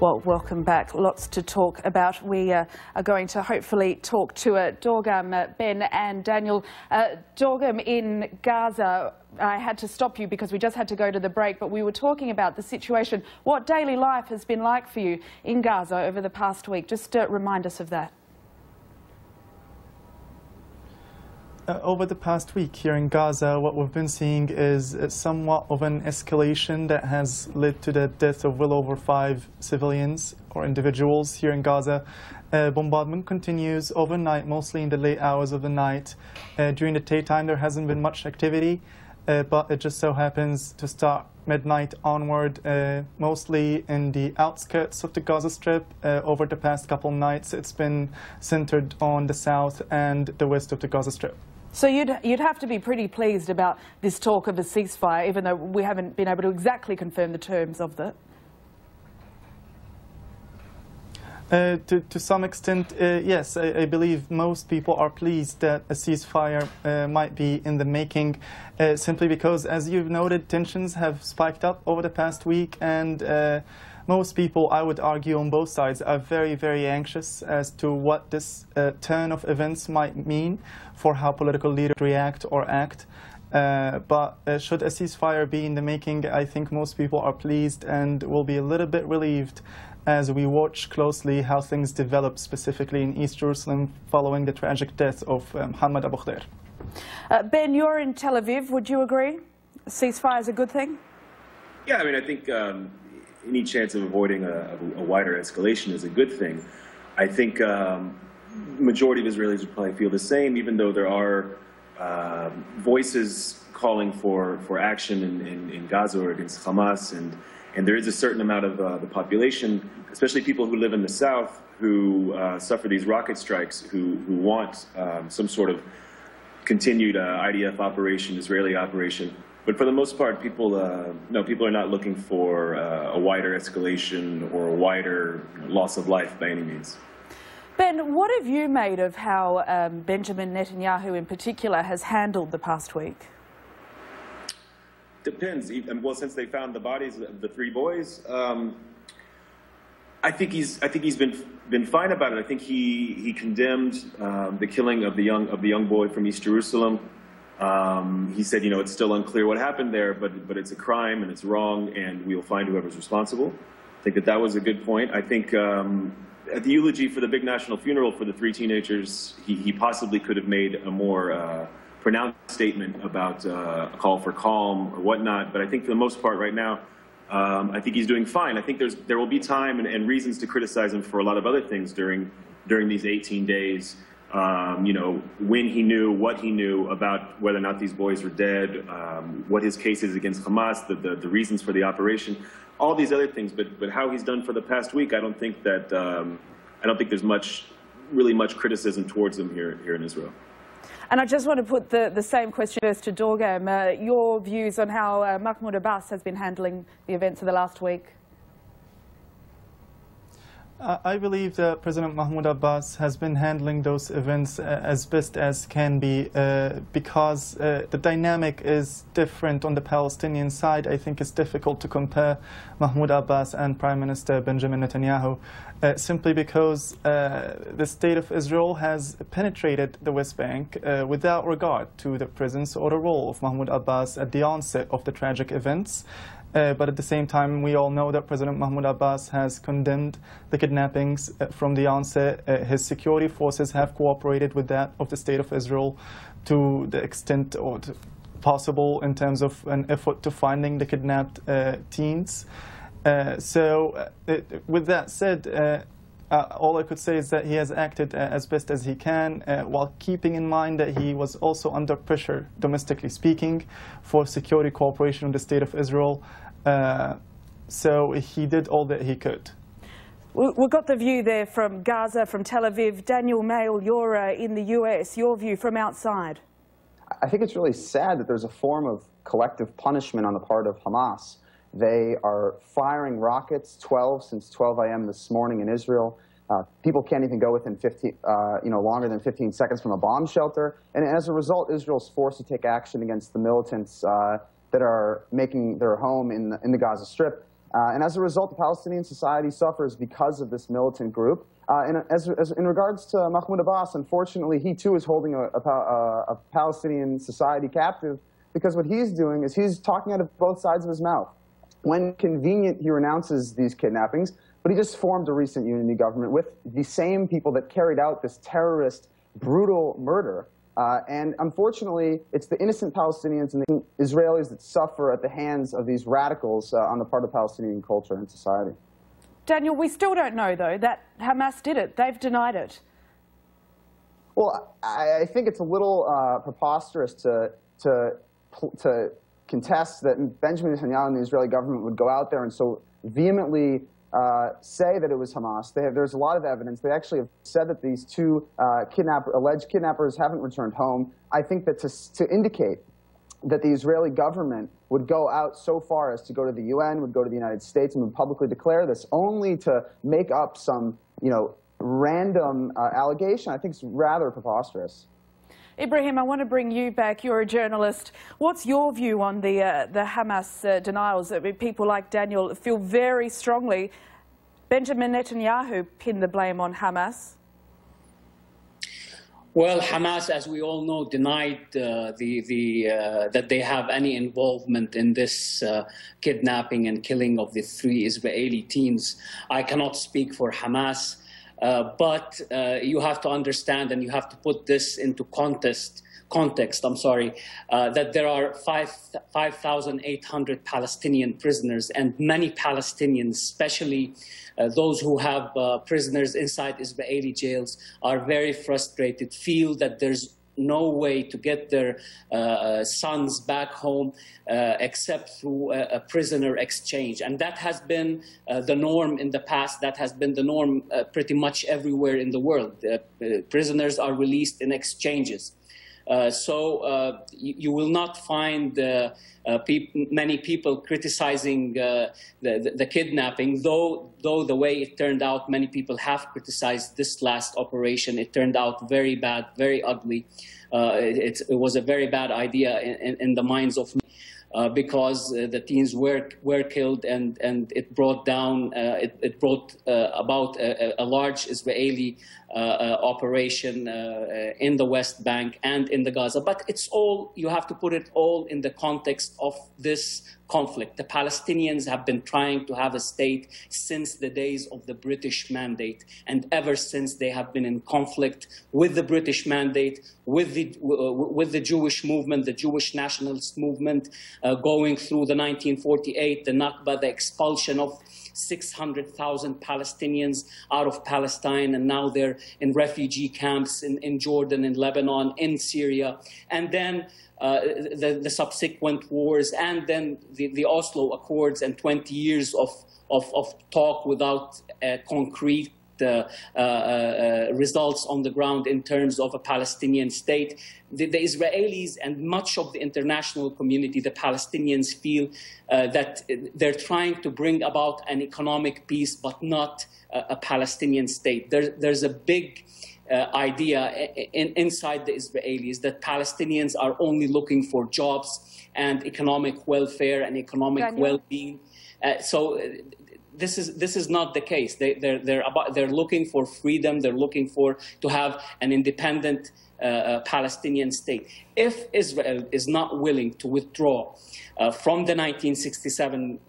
Well, welcome back. Lots to talk about. We are going to hopefully talk to Dorgam, Ben and Daniel. Dorgam, in Gaza, I had to stop you because we just had to go to the break, but we were talking about the situation, what daily life has been like for you in Gaza over the past week. Just remind us of that. Over the past week here in Gaza, what we've been seeing is somewhat of an escalation that has led to the death of well over 5 civilians or individuals here in Gaza. Bombardment continues overnight, mostly in the late hours of the night. During the daytime, there hasn't been much activity, but it just so happens to start midnight onward, mostly in the outskirts of the Gaza Strip. Over the past couple of nights, it's been centered on the south and the west of the Gaza Strip. So you'd have to be pretty pleased about this talk of a ceasefire, even though we haven't been able to exactly confirm the terms of that. To some extent, yes. I believe most people are pleased that a ceasefire might be in the making, simply because, as you've noted, tensions have spiked up over the past week, and most people, I would argue, on both sides are very, very anxious as to what this turn of events might mean for how political leaders react or act. But should a ceasefire be in the making, I think most people are pleased and will be a little bit relieved as we watch closely how things develop, specifically in East Jerusalem, following the tragic death of Mohammed Abu Khdeir. Ben, you're in Tel Aviv. Would you agree? A ceasefire is a good thing? Yeah, I mean, I think any chance of avoiding a wider escalation is a good thing. I think majority of Israelis would probably feel the same, even though there are voices calling for action in Gaza or against Hamas, and there is a certain amount of the population, especially people who live in the south, who suffer these rocket strikes, who want some sort of continued IDF operation, Israeli operation. But for the most part, people, no, people are not looking for a wider escalation or a wider loss of life by any means. Ben, what have you made of how Benjamin Netanyahu in particular has handled the past week? Depends. Well, since they found the bodies of the 3 boys, I think he's been fine about it. I think he condemned the killing of the young boy from East Jerusalem. He said, you know, it's still unclear what happened there, but it's a crime and it's wrong, and we'll find whoever's responsible. I think that was a good point. I think at the eulogy for the big national funeral for the 3 teenagers, he possibly could have made a more pronounced statement about a call for calm or whatnot. But I think for the most part right now, I think he's doing fine. I think there will be time and reasons to criticize him for a lot of other things during these 18 days. You know, when he knew, what he knew about whether or not these boys were dead, what his case is against Hamas, the reasons for the operation, all these other things. But how he's done for the past week, I don't think there's really much criticism towards him here in Israel. And I just want to put the same question first to Dorgam. Your views on how Mahmoud Abbas has been handling the events of the last week? I believe that President Mahmoud Abbas has been handling those events as best as can be, because the dynamic is different on the Palestinian side. I think it's difficult to compare Mahmoud Abbas and Prime Minister Benjamin Netanyahu, simply because the state of Israel has penetrated the West Bank without regard to the presence or the role of Mahmoud Abbas at the onset of the tragic events. But at the same time, we all know that President Mahmoud Abbas has condemned the kidnappings from the onset. His security forces have cooperated with that of the State of Israel to the extent or possible in terms of an effort to finding the kidnapped teens. With that said, all I could say is that he has acted as best as he can, while keeping in mind that he was also under pressure, domestically speaking, for security cooperation with the State of Israel. So he did all that he could. We've got the view there from Gaza, from Tel Aviv. Daniel, Mael, you're in the US. Your view from outside? I think it's really sad that there's a form of collective punishment on the part of Hamas. They are firing rockets, 12 since 12 a.m. this morning in Israel. People can't even go within longer than 15 seconds from a bomb shelter. And as a result, Israel's forced to take action against the militants that are making their home in the Gaza Strip. And as a result, the Palestinian society suffers because of this militant group. In regards to Mahmoud Abbas, unfortunately, he too is holding a Palestinian society captive, because what he's doing is he's talking out of both sides of his mouth. When convenient, he renounces these kidnappings, but he just formed a recent unity government with the same people that carried out this terrorist, brutal murder. And unfortunately, it's the innocent Palestinians and the Israelis that suffer at the hands of these radicals on the part of Palestinian culture and society. Daniel, we still don't know, though, that Hamas did it. They've denied it. Well, I think it's a little preposterous to contest that Benjamin Netanyahu and the Israeli government would go out there and so vehemently say that it was Hamas. There's a lot of evidence. They actually have said that these two alleged kidnappers haven't returned home. I think that to indicate that the Israeli government would go out so far as to go to the UN, would go to the United States, and would publicly declare this only to make up some, random allegation, I think is rather preposterous. Ibrahim, I want to bring you back. You're a journalist. What's your view on the Hamas denials? I mean, people like Daniel feel very strongly Benjamin Netanyahu pinned the blame on Hamas. Well, Hamas, as we all know, denied that they have any involvement in this kidnapping and killing of the 3 Israeli teens. I cannot speak for Hamas, but you have to understand, and you have to put this into context, that there are 5,800 Palestinian prisoners, and many Palestinians, especially those who have prisoners inside Israeli jails, are very frustrated, feel that there's no way to get their sons back home except through a prisoner exchange. And that has been the norm in the past. That has been the norm pretty much everywhere in the world. Prisoners are released in exchanges. You will not find many people criticizing the kidnapping, though the way it turned out, many people have criticized this last operation. It turned out very bad, very ugly. It was a very bad idea in the minds of many. Because the teens were killed, and it brought down about a large Israeli operation in the West Bank and in the Gaza. But it's all, you have to put it all in the context of this conflict. The Palestinians have been trying to have a state since the days of the British Mandate, and ever since they have been in conflict with the British Mandate, with the Jewish movement, the Jewish nationalist movement, going through the 1948, the Nakba, the expulsion of 600,000 Palestinians out of Palestine, and now they're in refugee camps in Jordan, in Lebanon, in Syria, and then the subsequent wars, and then the Oslo Accords, and 20 years of talk without concrete results on the ground in terms of a Palestinian state. The Israelis and much of the international community, the Palestinians, feel that they're trying to bring about an economic peace, but not a Palestinian state. There's a big idea inside the Israelis that Palestinians are only looking for jobs and economic welfare and economic well-being. This is not the case. They're looking for freedom. They're looking to have an independent Palestinian state. If Israel is not willing to withdraw from the 1967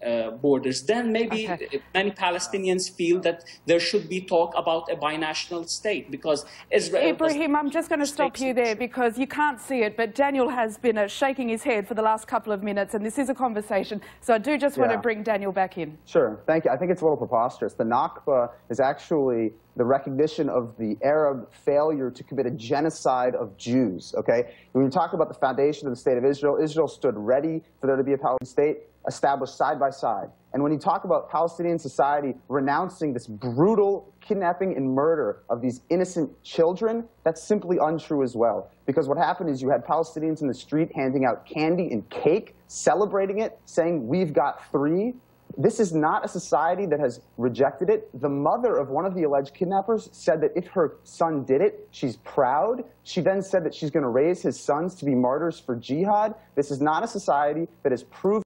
borders, then maybe many Palestinians feel that there should be talk about a binational state, because Israel... Ibrahim, I'm just going to stop you there because you can't see it, but Daniel has been shaking his head for the last couple of minutes, and this is a conversation, so I do just want to bring Daniel back in. Sure, thank you. I think it's a little preposterous. The Nakba is actually the recognition of the Arab failure to commit a genocide of Jews, okay? When you talk about the foundation of the state of Israel, Israel stood ready for there to be a Palestinian state established side by side. And when you talk about Palestinian society renouncing this brutal kidnapping and murder of these innocent children, that's simply untrue as well. Because what happened is you had Palestinians in the street handing out candy and cake, celebrating it, saying, "We've got 3." This is not a society that has rejected it. The mother of one of the alleged kidnappers said that if her son did it, she's proud. She then said that she's going to raise his sons to be martyrs for jihad. This is not a society that has proved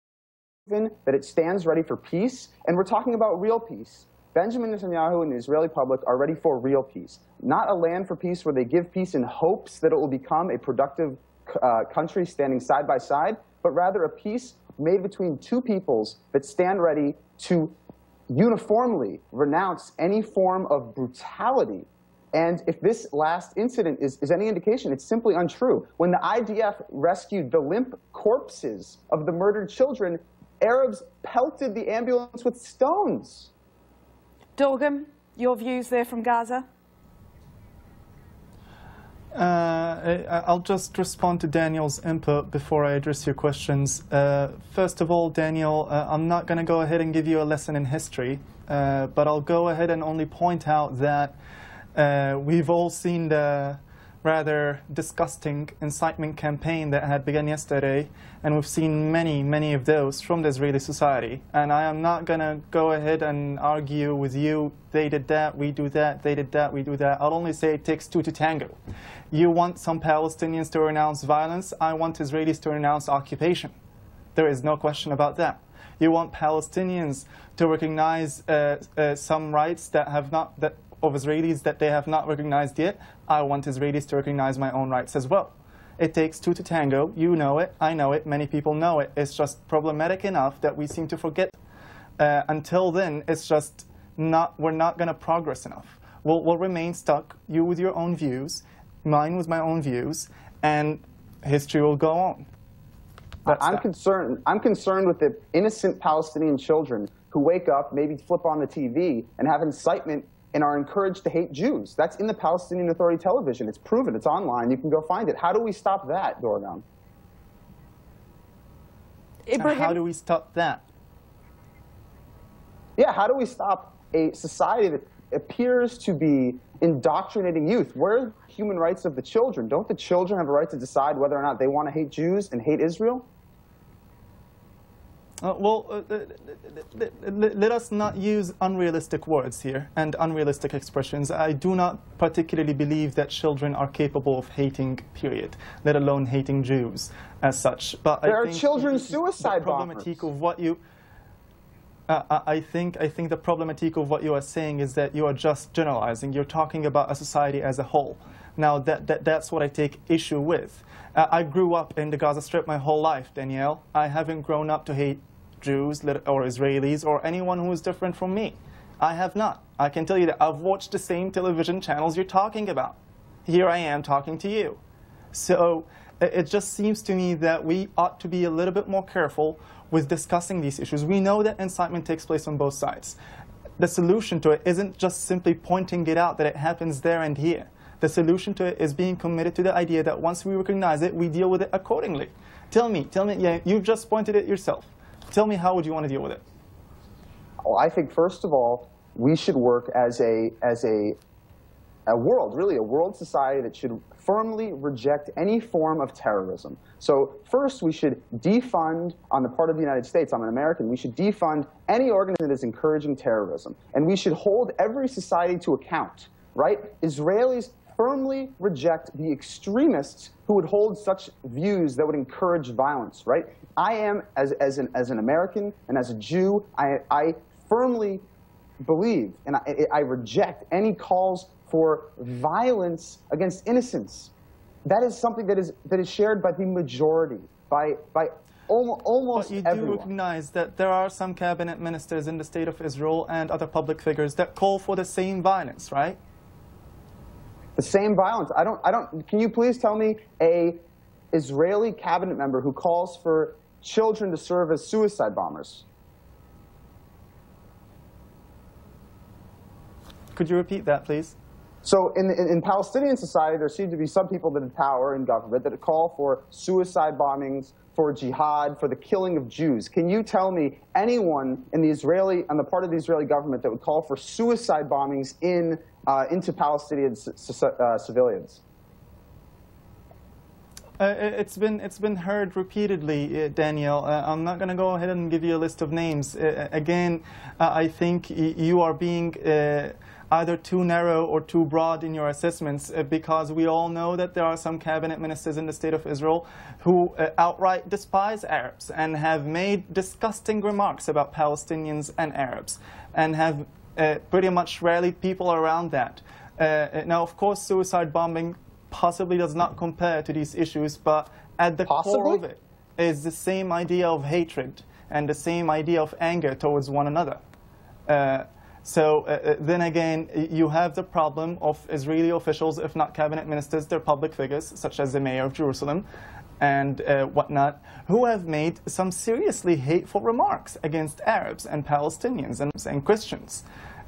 that it stands ready for peace, and we're talking about real peace. Benjamin Netanyahu and the Israeli public are ready for real peace, not a land for peace where they give peace in hopes that it will become a productive country standing side by side, but rather a peace made between two peoples that stand ready to uniformly renounce any form of brutality. And if this last incident is any indication, it's simply untrue. When the IDF rescued the limp corpses of the murdered children, Arabs pelted the ambulance with stones. Dorgan, your views there from Gaza? I'll just respond to Daniel's input before I address your questions. First of all, Daniel, I'm not going to go ahead and give you a lesson in history, but I'll go ahead and only point out that we've all seen the rather disgusting incitement campaign that had begun yesterday, and we've seen many of those from the Israeli society. And I am not going to go ahead and argue with you, they did that, we do that, they did that, we do that. I'll only say it takes two to tango. You want some Palestinians to renounce violence, I want Israelis to renounce occupation. There is no question about that. You want Palestinians to recognize some rights that have not, of Israelis that they have not recognized yet. I want Israelis to recognize my own rights as well. It takes two to tango. You know it, I know it, many people know it. It's just problematic enough that we seem to forget. Until then, it's just not, we're not going to progress enough. We'll remain stuck, you with your own views, mine with my own views, and history will go on. I'm concerned with the innocent Palestinian children who wake up, maybe flip on the TV, and have incitement and are encouraged to hate Jews. That's in the Palestinian Authority television. It's proven. It's online. You can go find it. How do we stop that, Dorgan? How do we stop that? Yeah, how do we stop a society that appears to be indoctrinating youth? Where are the human rights of the children? Don't the children have a right to decide whether or not they want to hate Jews and hate Israel? Let us not use unrealistic words here and unrealistic expressions. I do not particularly believe that children are capable of hating, period, let alone hating Jews as such. But there are children suicide bombers. I think the problematic of what you are saying is that you are just generalizing. You're talking about a society as a whole. Now, that's what I take issue with. I grew up in the Gaza Strip my whole life, Danielle. I haven't grown up to hate Jews or Israelis or anyone who is different from me. I have not. I can tell you that I've watched the same television channels you're talking about. Here I am talking to you. So it just seems to me that we ought to be a little bit more careful with discussing these issues. We know that incitement takes place on both sides. The solution to it isn't just simply pointing it out that it happens there and here. The solution to it is being committed to the idea that once we recognize it, we deal with it accordingly. Tell me, yeah, you've just pointed it yourself. Tell me, how would you want to deal with it? Well, I think, first of all, we should work as a world, really a world society that should firmly reject any form of terrorism. So first, we should defund, on the part of the United States, I'm an American, we should defund any organization that is encouraging terrorism. And we should hold every society to account, right? Israelis firmly reject the extremists who would hold such views that would encourage violence, right? I am, as an American and as a Jew, I firmly believe and I reject any calls for violence against innocents. That is something that is shared by the majority, by almost everyone. But you do recognize that there are some cabinet ministers in the State of Israel and other public figures that call for the same violence, right? The same violence. Can you please tell me a Israeli cabinet member who calls for children to serve as suicide bombers? Could you repeat that, please? So in Palestinian society, there seem to be some people that have power in government that call for suicide bombings, for jihad, for the killing of Jews. Can you tell me anyone in the on the part of the Israeli government that would call for suicide bombings into Palestinian civilians? It's been heard repeatedly, Daniel. I'm not going to go ahead and give you a list of names. Again, I think you are being either too narrow or too broad in your assessments, because we all know that there are some cabinet ministers in the State of Israel who outright despise Arabs and have made disgusting remarks about Palestinians and Arabs, and have pretty much rallied people around that. Now, of course, suicide bombing possibly does not compare to these issues, but at the core of it is the same idea of hatred and the same idea of anger towards one another. Then again, you have the problem of Israeli officials, if not cabinet ministers, they're public figures, such as the mayor of Jerusalem and whatnot, who have made some seriously hateful remarks against Arabs and Palestinians and Christians.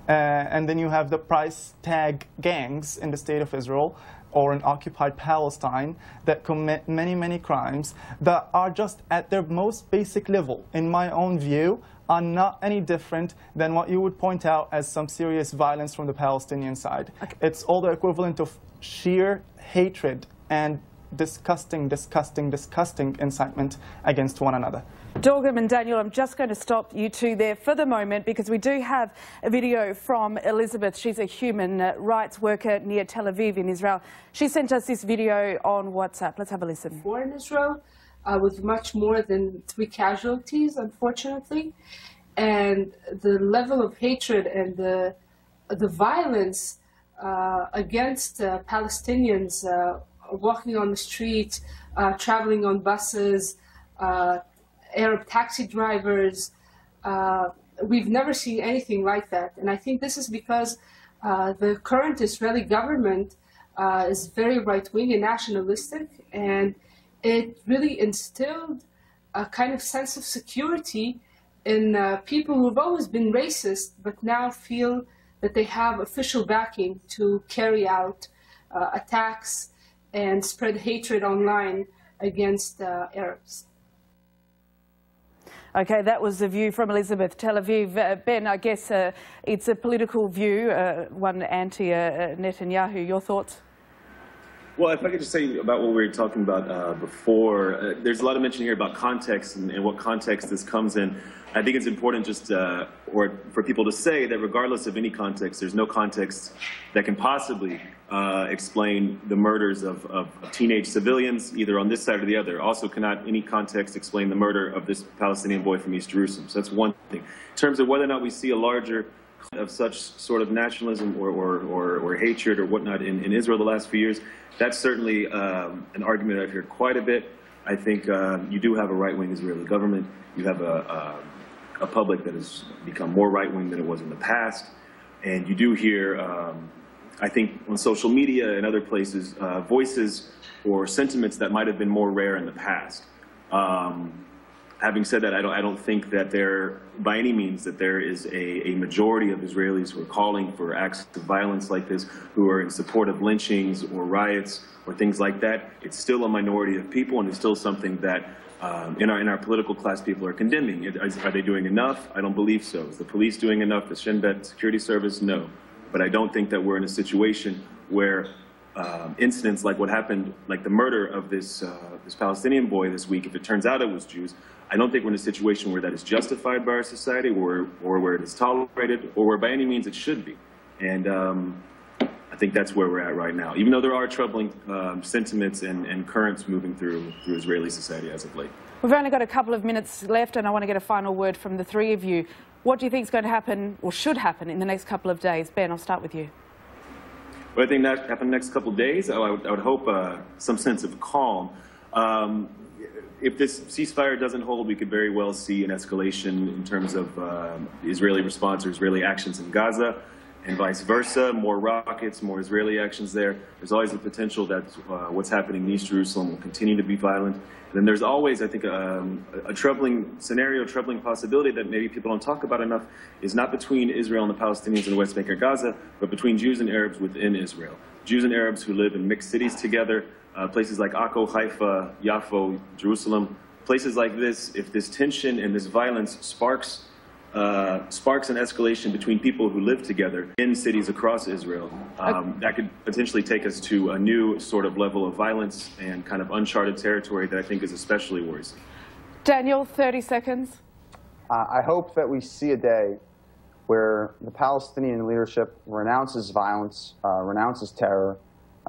And then you have the price tag gangs in the State of Israel or in occupied Palestine that commit many, many crimes that are just at their most basic level, in my own view, are not any different than what you would point out as some serious violence from the Palestinian side. Okay. It's all the equivalent of sheer hatred and disgusting incitement against one another. Dorgum and Daniel, I'm just going to stop you two there for the moment, because we do have a video from Elizabeth. She's a human rights worker near Tel Aviv in Israel. She sent us this video on WhatsApp. Let's have a listen. War in Israel, with much more than 3 casualties, unfortunately. And the level of hatred and the violence against Palestinians walking on the street, traveling on buses, Arab taxi drivers, we've never seen anything like that. And I think this is because the current Israeli government is very right-wing and nationalistic, and it really instilled a kind of sense of security in people who've always been racist, but now feel that they have official backing to carry out attacks and spread hatred online against Arabs. Okay, that was the view from Elizabeth, Tel Aviv. Ben, I guess it's a political view, one anti-Netanyahu. Your thoughts? Well, if I could just say about what we were talking about before, there's a lot of mention here about context and what context this comes in. I think it's important just or for people to say that regardless of any context, there's no context that can possibly explain the murders of teenage civilians, either on this side or the other. Also cannot any context explain the murder of this Palestinian boy from East Jerusalem. So that's one thing. In terms of whether or not we see a larger of such sort of nationalism or hatred or whatnot in Israel the last few years, that's certainly an argument I've heard quite a bit. I think you do have a right-wing Israeli government. You have a public that has become more right-wing than it was in the past. And you do hear, I think, on social media and other places, voices or sentiments that might have been more rare in the past. Having said that, I don't think that by any means, that there is a majority of Israelis who are calling for acts of violence like this, who are in support of lynchings or riots or things like that. It's still a minority of people, and it's still something that in our political class people are condemning. Are they doing enough? I don't believe so. Is the police doing enough? The Shin Bet security service? No. But I don't think that we're in a situation where incidents like what happened, like the murder of this Palestinian boy this week, if it turns out it was Jews, I don't think we're in a situation where that is justified by our society, or where it is tolerated, or where by any means it should be. And I think that's where we're at right now, even though there are troubling sentiments and currents moving through Israeli society as of late. We've only got a couple of minutes left, and I want to get a final word from the three of you. What do you think is going to happen, or should happen, in the next couple of days? Ben, I'll start with you. Well, I think that happen in the next couple of days. I would hope some sense of calm. If this ceasefire doesn't hold, we could very well see an escalation in terms of the Israeli response or Israeli actions in Gaza, and vice versa. More rockets, more Israeli actions there. There's always the potential that what's happening in East Jerusalem will continue to be violent. And then there's always, I think, a troubling scenario, troubling possibility that maybe people don't talk about enough, is not between Israel and the Palestinians in the West Bank or Gaza, but between Jews and Arabs within Israel. Jews and Arabs who live in mixed cities together, places like Akko, Haifa, Yaffo, Jerusalem, places like this. If this tension and this violence sparks sparks an escalation between people who live together in cities across Israel, that could potentially take us to a new sort of level of violence and kind of uncharted territory that I think is especially worrisome. Daniel, 30 seconds. I hope that we see a day where the Palestinian leadership renounces violence, renounces terror,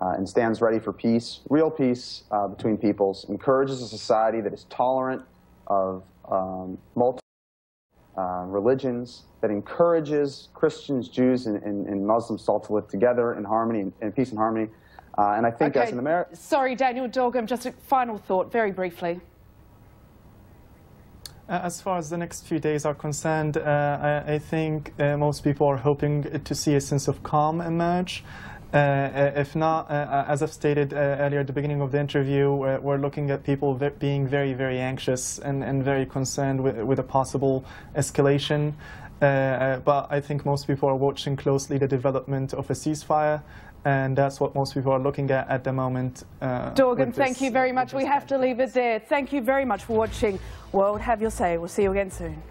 and stands ready for peace, real peace between peoples, encourages a society that is tolerant of multiple religions, that encourages Christians, Jews, and Muslims all to live together in harmony, in peace and harmony. And I think as an American... Sorry, Daniel Dorgum, just a final thought, very briefly. As far as the next few days are concerned, I think most people are hoping to see a sense of calm emerge. If not, as I've stated earlier at the beginning of the interview, we're looking at people being very, very anxious and very concerned with a possible escalation. But I think most people are watching closely the development of a ceasefire, and that's what most people are looking at the moment. Dorgan, thank you very much. We have to leave it there. Thank you very much for watching World Have Your Say. We'll see you again soon.